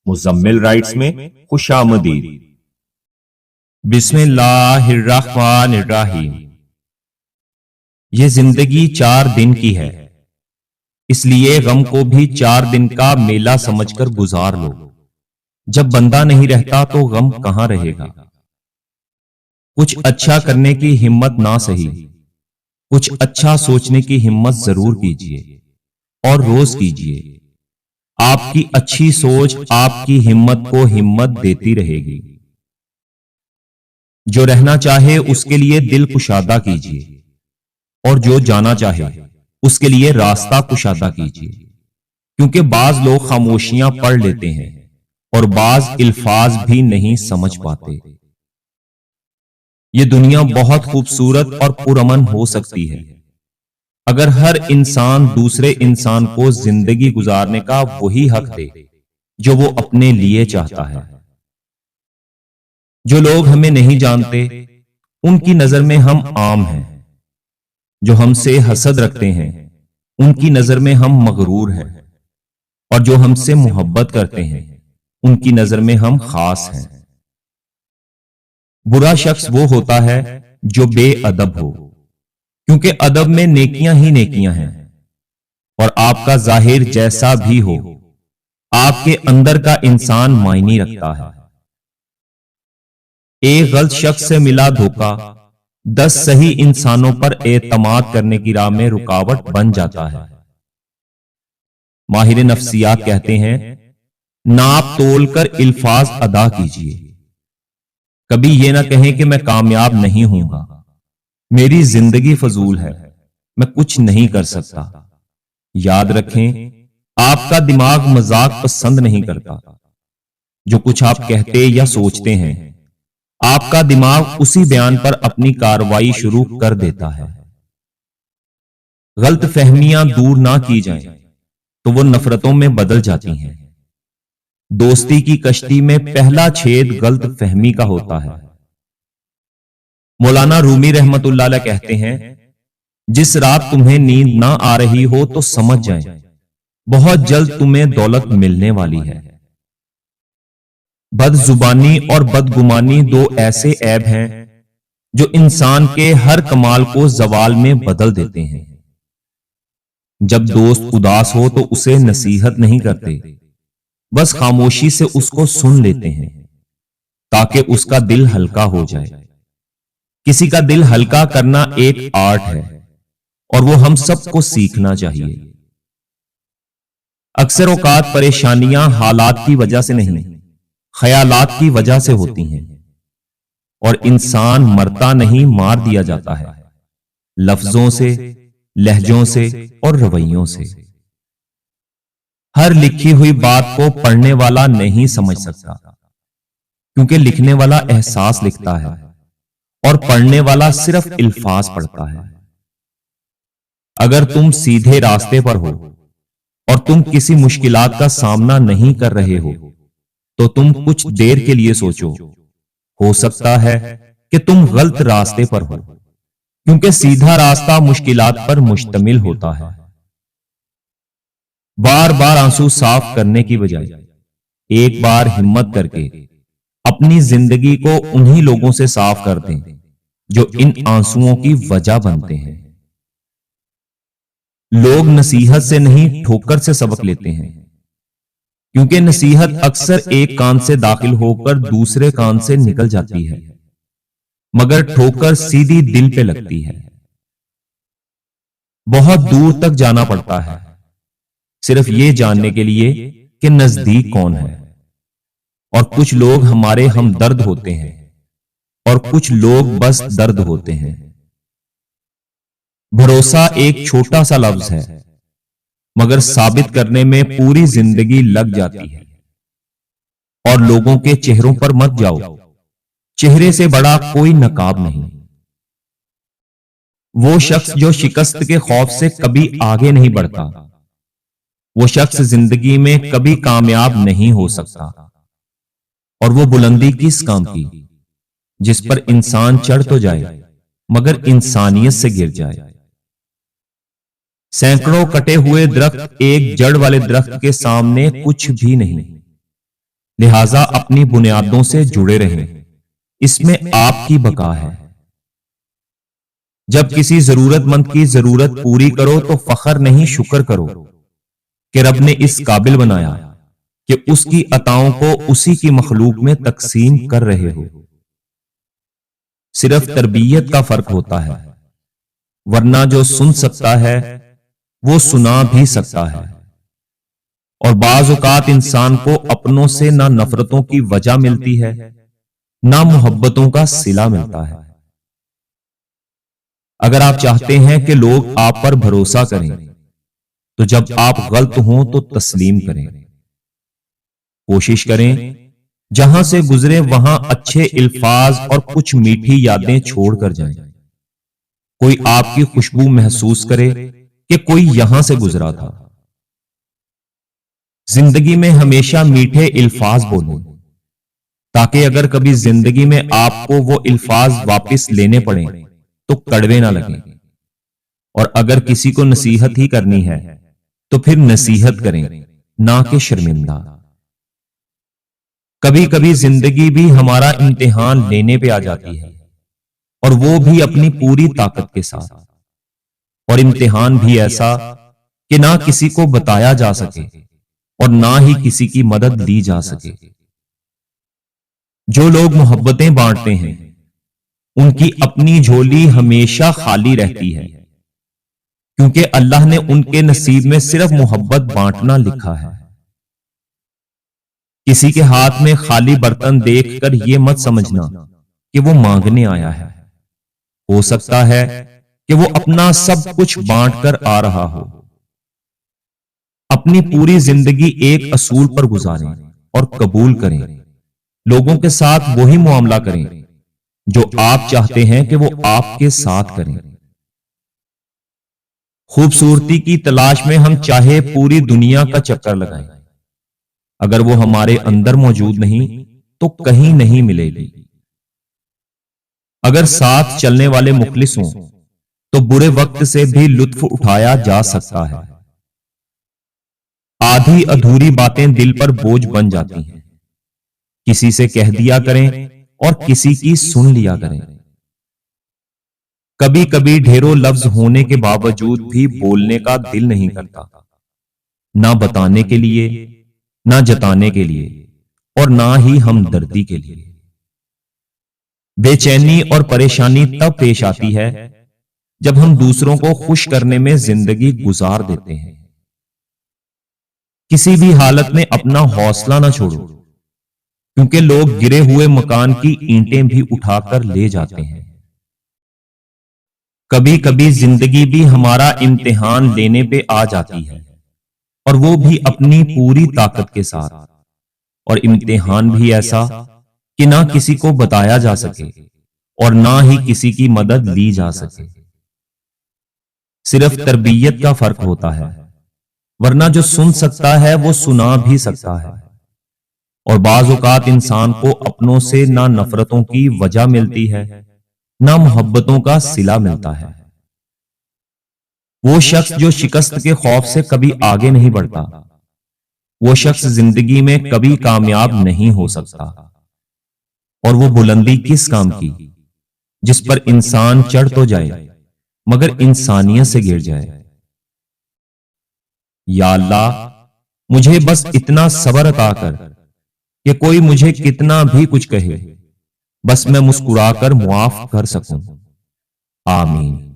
Muzammil rights میں خوش آمدید۔ بسم اللہ الرحمن الرحیم۔ یہ زندگی 4 دن کی ہے، اس لیے غم کو بھی 4 دن کا میلہ سمجھ کر گزار لو۔ جب بندہ نہیں رہتا تو غم کہاں رہے گا؟ کچھ اچھا کرنے کی ہمت نہ سہی، کچھ اچھا سوچنے کی ہمت ضرور کیجیے اور روز کیجیے۔ آپ کی اچھی سوچ آپ کی ہمت کو ہمت دیتی رہے گی۔ جو رہنا چاہے اس کے لیے دل کشادہ کیجیے، اور جو جانا چاہے اس کے لیے راستہ کشادہ کیجیے، کیونکہ بعض لوگ خاموشیاں پڑھ لیتے ہیں اور بعض الفاظ بھی نہیں سمجھ پاتے۔ یہ دنیا بہت خوبصورت اور پرامن ہو سکتی ہے اگر ہر انسان دوسرے انسان کو زندگی گزارنے کا وہی حق دے جو وہ اپنے لیے چاہتا ہے۔ جو لوگ ہمیں نہیں جانتے ان کی نظر میں ہم عام ہیں، جو ہم سے حسد رکھتے ہیں ان کی نظر میں ہم مغرور ہیں، اور جو ہم سے محبت کرتے ہیں ان کی نظر میں ہم خاص ہیں۔ برا شخص وہ ہوتا ہے جو بے ادب ہو، کیونکہ ادب میں نیکیاں ہی نیکیاں ہیں، اور آپ کا ظاہر جیسا بھی ہو آپ کے اندر کا انسان معنی رکھتا ہے۔ ایک غلط شخص سے ملا دھوکا 10 صحیح انسانوں پر اعتماد کرنے کی راہ میں رکاوٹ بن جاتا ہے۔ ماہر نفسیات کہتے ہیں ناپ تول کر الفاظ ادا کیجیے۔ کبھی یہ نہ کہیں کہ میں کامیاب نہیں ہوں گا، میری زندگی فضول ہے، میں کچھ نہیں کر سکتا۔ یاد رکھیں آپ کا دماغ مذاق پسند نہیں کرتا۔ جو کچھ آپ کہتے یا سوچتے ہیں آپ کا دماغ اسی بیان پر اپنی کارروائی شروع کر دیتا ہے۔ غلط فہمیاں دور نہ کی جائیں تو وہ نفرتوں میں بدل جاتی ہیں۔ دوستی کی کشتی میں پہلا چھید غلط فہمی کا ہوتا ہے۔ مولانا رومی رحمت اللہ علیہ کہتے ہیں جس رات تمہیں نیند نہ آ رہی ہو تو سمجھ جائیں بہت جلد تمہیں دولت ملنے والی ہے۔ بد زبانی اور بدگمانی 2 ایسے عیب ہیں جو انسان کے ہر کمال کو زوال میں بدل دیتے ہیں۔ جب دوست اداس ہو تو اسے نصیحت نہیں کرتے، بس خاموشی سے اس کو سن لیتے ہیں تاکہ اس کا دل ہلکا ہو جائے۔ کسی کا دل ہلکا کرنا ایک آرٹ ہے اور وہ ہم سب کو سیکھنا چاہیے۔ اکثر اوقات پریشانیاں حالات کی وجہ سے نہیں، خیالات کی وجہ سے ہوتی ہیں، اور انسان مرتا نہیں مار دیا جاتا ہے، لفظوں سے، لہجوں سے اور رویوں سے۔ ہر لکھی ہوئی بات کو پڑھنے والا نہیں سمجھ سکتا، کیونکہ لکھنے والا احساس لکھتا ہے اور پڑھنے والا صرف الفاظ پڑھتا ہے۔ اگر تم سیدھے راستے پر ہو اور تم کسی مشکلات کا سامنا نہیں کر رہے ہو تو تم کچھ دیر کے لیے سوچو، ہو سکتا ہے کہ تم غلط راستے پر ہو، کیونکہ سیدھا راستہ مشکلات پر مشتمل ہوتا ہے۔ بار بار آنسو صاف کرنے کی بجائے ایک بار ہمت کر کے اپنی زندگی کو انہی لوگوں سے صاف کر دیں جو ان آنسوؤں کی وجہ بنتے ہیں۔ لوگ نصیحت سے نہیں ٹھوکر سے سبق لیتے ہیں، کیونکہ نصیحت اکثر ایک کان سے داخل ہو کر دوسرے کان سے نکل جاتی ہے، مگر ٹھوکر سیدھی دل پہ لگتی ہے۔ بہت دور تک جانا پڑتا ہے صرف یہ جاننے کے لیے کہ نزدیک کون ہے، اور کچھ لوگ ہمارے ہمدرد ہوتے ہیں اور کچھ لوگ بس درد ہوتے ہیں۔ بھروسہ ایک چھوٹا سا لفظ ہے مگر ثابت کرنے میں پوری زندگی لگ جاتی ہے۔ اور لوگوں کے چہروں پر مت جاؤ، چہرے سے بڑا کوئی نقاب نہیں۔ وہ شخص جو شکست کے خوف سے کبھی آگے نہیں بڑھتا، وہ شخص زندگی میں کبھی کامیاب نہیں ہو سکتا۔ اور وہ بلندی کس کام کی جس پر انسان چڑھ تو جائے مگر انسانیت سے گر جائے۔ سینکڑوں کٹے ہوئے درخت ایک جڑ والے درخت کے سامنے کچھ بھی نہیں۔ لہذا اپنی بنیادوں سے جڑے رہیں، اس میں آپ کی بقا ہے۔ جب کسی ضرورت مند کی ضرورت پوری کرو تو فخر نہیں شکر کرو کہ رب نے اس قابل بنایا کہ اس کی عطاؤں کو اسی کی مخلوق میں تقسیم کر رہے ہو۔ صرف تربیت کا فرق ہوتا ہے، ورنہ جو سن سکتا ہے وہ سنا بھی سکتا ہے۔ اور بعض اوقات انسان کو اپنوں سے نہ نفرتوں کی وجہ ملتی ہے نہ محبتوں کا صلہ ملتا ہے۔ اگر آپ چاہتے ہیں کہ لوگ آپ پر بھروسہ کریں تو جب آپ غلط ہوں تو تسلیم کریں۔ کوشش کریں جہاں سے گزرے وہاں اچھے الفاظ اور کچھ میٹھی یادیں چھوڑ کر جائیں۔ کوئی آپ کی خوشبو محسوس کرے کہ کوئی یہاں سے گزرا تھا۔ زندگی میں ہمیشہ میٹھے الفاظ بولیں تاکہ اگر کبھی زندگی میں آپ کو وہ الفاظ واپس لینے پڑیں تو کڑوے نہ لگیں۔ اور اگر کسی کو نصیحت ہی کرنی ہے تو پھر نصیحت کریں، نہ کہ شرمندہ۔ کبھی کبھی زندگی بھی ہمارا امتحان لینے پہ آ جاتی ہے، اور وہ بھی اپنی پوری طاقت کے ساتھ، اور امتحان بھی ایسا کہ نہ کسی کو بتایا جا سکے اور نہ ہی کسی کی مدد لی جا سکے۔ جو لوگ محبتیں بانٹتے ہیں ان کی اپنی جھولی ہمیشہ خالی رہتی ہے، کیونکہ اللہ نے ان کے نصیب میں صرف محبت بانٹنا لکھا ہے۔ کسی کے ہاتھ میں خالی برتن دیکھ کر یہ مت سمجھنا کہ وہ مانگنے آیا ہے۔ ہو سکتا ہے کہ وہ اپنا سب کچھ بانٹ کر آ رہا ہو۔ اپنی پوری زندگی ایک اصول پر گزاریں اور قبول کریں، لوگوں کے ساتھ وہی معاملہ کریں جو آپ چاہتے ہیں کہ وہ آپ کے ساتھ کریں۔ خوبصورتی کی تلاش میں ہم چاہے پوری دنیا کا چکر لگائیں، اگر وہ ہمارے اندر موجود نہیں تو کہیں نہیں ملے گی۔ اگر ساتھ چلنے والے مخلص ہوں تو برے وقت سے بھی لطف اٹھایا جا سکتا ہے۔ آدھی ادھوری باتیں دل پر بوجھ بن جاتی ہیں، کسی سے کہہ دیا کریں اور کسی کی سن لیا کریں۔ کبھی کبھی ڈھیروں لفظ ہونے کے باوجود بھی بولنے کا دل نہیں کرتا، نہ بتانے کے لیے، نہ جتانے کے لیے، اور نہ ہی ہمدردی کے لیے۔ بے چینی اور پریشانی تب پیش آتی ہے جب ہم دوسروں کو خوش کرنے میں زندگی گزار دیتے ہیں۔ کسی بھی حالت میں اپنا حوصلہ نہ چھوڑو، کیونکہ لوگ گرے ہوئے مکان کی اینٹیں بھی اٹھا کر لے جاتے ہیں۔ کبھی کبھی زندگی بھی ہمارا امتحان لینے پہ آ جاتی ہے، اور وہ بھی اپنی پوری طاقت کے ساتھ، اور امتحان بھی ایسا کہ نہ کسی کو بتایا جا سکے اور نہ ہی کسی کی مدد لی جا سکے۔ صرف تربیت کا فرق ہوتا ہے، ورنہ جو سن سکتا ہے وہ سنا بھی سکتا ہے۔ اور بعض اوقات انسان کو اپنوں سے نہ نفرتوں کی وجہ ملتی ہے نہ محبتوں کا صلہ ملتا ہے۔ وہ شخص جو شکست کے خوف سے کبھی آگے نہیں بڑھتا، وہ شخص زندگی میں کبھی کامیاب نہیں ہو سکتا۔ اور وہ بلندی کس کام کی جس پر انسان چڑھ تو جائے مگر انسانیت سے گر جائے۔ یا اللہ، مجھے بس اتنا صبر عطا کر کہ کوئی مجھے کتنا بھی کچھ کہے، بس میں مسکرا کر معاف کر سکوں۔ آمین۔